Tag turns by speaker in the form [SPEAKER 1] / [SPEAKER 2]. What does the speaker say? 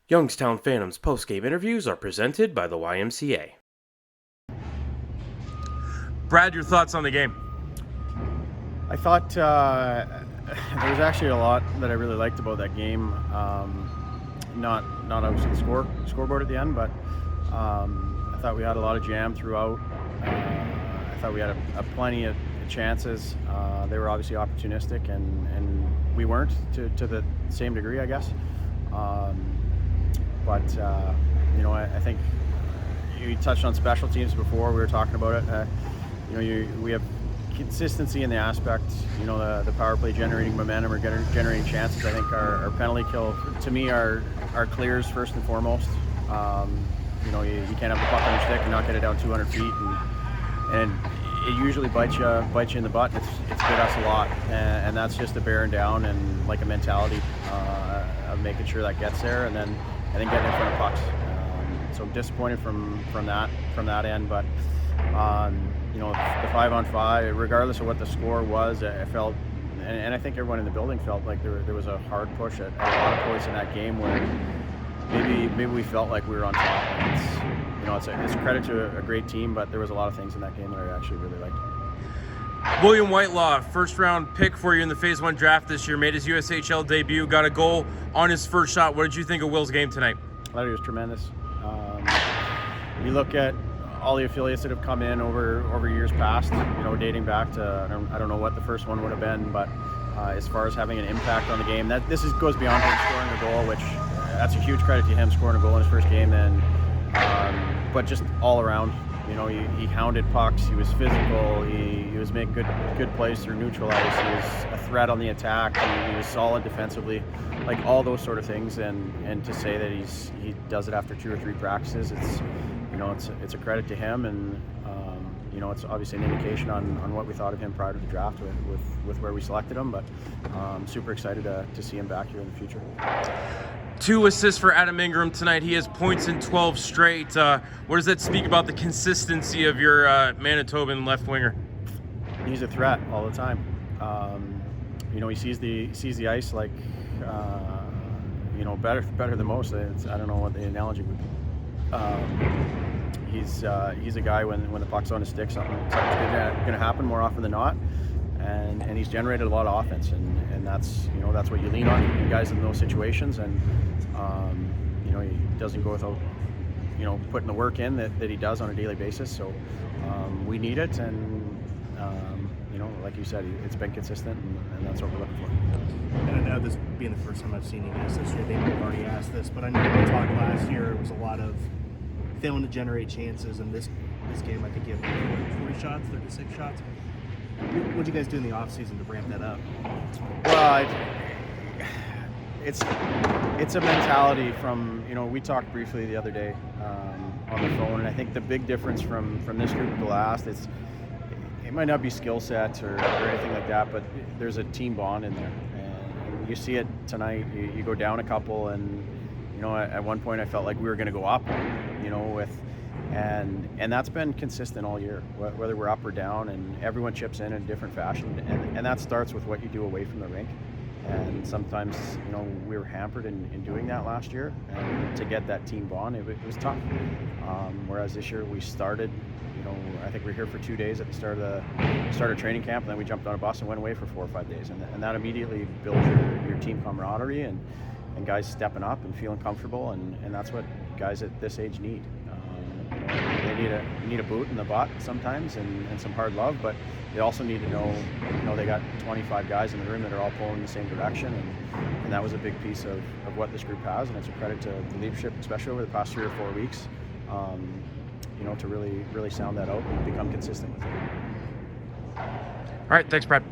[SPEAKER 1] Youngstown Phantoms postgame interviews are presented by the YMCA. Brad, your thoughts on the game?
[SPEAKER 2] I thought there was actually a lot that I really liked about that game. Not obviously the scoreboard at the end, but I thought we had a lot of jam throughout. I thought we had a plenty of chances. They were obviously opportunistic, and we weren't to the same degree, I guess. I think you touched on special teams before. We were talking about it. We have consistency in the aspect, the power play generating momentum or generating chances. I think our penalty kill, to me, are clears first and foremost. You can't have the puck on your stick and not get it down 200 feet, and it usually bites you in the butt. It's bit us a lot, and that's just a bearing down and like a mentality of making sure that gets there, and then getting in front of pucks. So disappointed from that end, but the 5-on-5, regardless of what the score was, I felt, and I think everyone in the building felt like there was a hard push at a lot of points in that game where maybe we felt like we were on top. It's a credit to a great team, but there was a lot of things in that game that I actually really liked.
[SPEAKER 1] William Whitelaw, first round pick for you in the Phase 1 draft this year, made his USHL debut, got a goal on his first shot. What did you think of Will's game tonight?
[SPEAKER 2] I thought he was tremendous. You look at all the affiliates that have come in over years past, dating back to, I don't know what the first one would have been, but as far as having an impact on the game, goes beyond him scoring a goal, which that's a huge credit to him scoring a goal in his first game, but just all around. He hounded pucks, he was physical, he was making good plays through neutral ice, he was a threat on the attack, he was solid defensively, like all those sort of things, and to say that he does it after 2 or 3 practices, it's a credit to him, and it's obviously an indication on what we thought of him prior to the draft with where we selected him, but super excited to see him back here in the future.
[SPEAKER 1] 2 assists for Adam Ingram tonight. He has points in 12 straight. What does that speak about the consistency of your Manitoban left winger?
[SPEAKER 2] He's a threat all the time. He sees the ice like better than most. I don't know what the analogy would be. He's a guy when the puck's on his stick, something's going to happen more often than not. And he's generated a lot of offense, and that's what you lean on, you guys in those situations, and he doesn't go without putting the work in that he does on a daily basis. So we need it, and like you said, it's been consistent, and that's what we're looking for.
[SPEAKER 3] And I know this being the first time I've seen you guys this year, they may have already asked this, but I know we talked last year, it was a lot of failing to generate chances, and this game I think you have 40 shots, 36 shots. What did you guys do in the offseason to ramp that up?
[SPEAKER 2] Well, it's a mentality from, we talked briefly the other day on the phone, and I think the big difference from this group to the last, it might not be skill set or anything like that, but there's a team bond in there. And you see it tonight. You go down a couple, and at one point I felt like we were going to go up, and that's been consistent all year, whether we're up or down, and everyone chips in a different fashion, and that starts with what you do away from the rink. And sometimes we were hampered in doing that last year, and to get that team bond, it was tough. Whereas this year we started, I think we were here for 2 days at the start of training camp, and then we jumped on a bus and went away for 4 or 5 days, and that immediately builds your team camaraderie and guys stepping up and feeling comfortable, and that's what guys at this age need. They need a boot in the butt sometimes and some hard love, but they also need to know, they got 25 guys in the room that are all pulling in the same direction, and that was a big piece of what this group has, and it's a credit to the leadership, especially over the past 3 or 4 weeks, to really sound that out and become consistent with it.
[SPEAKER 1] All right, thanks, Brad.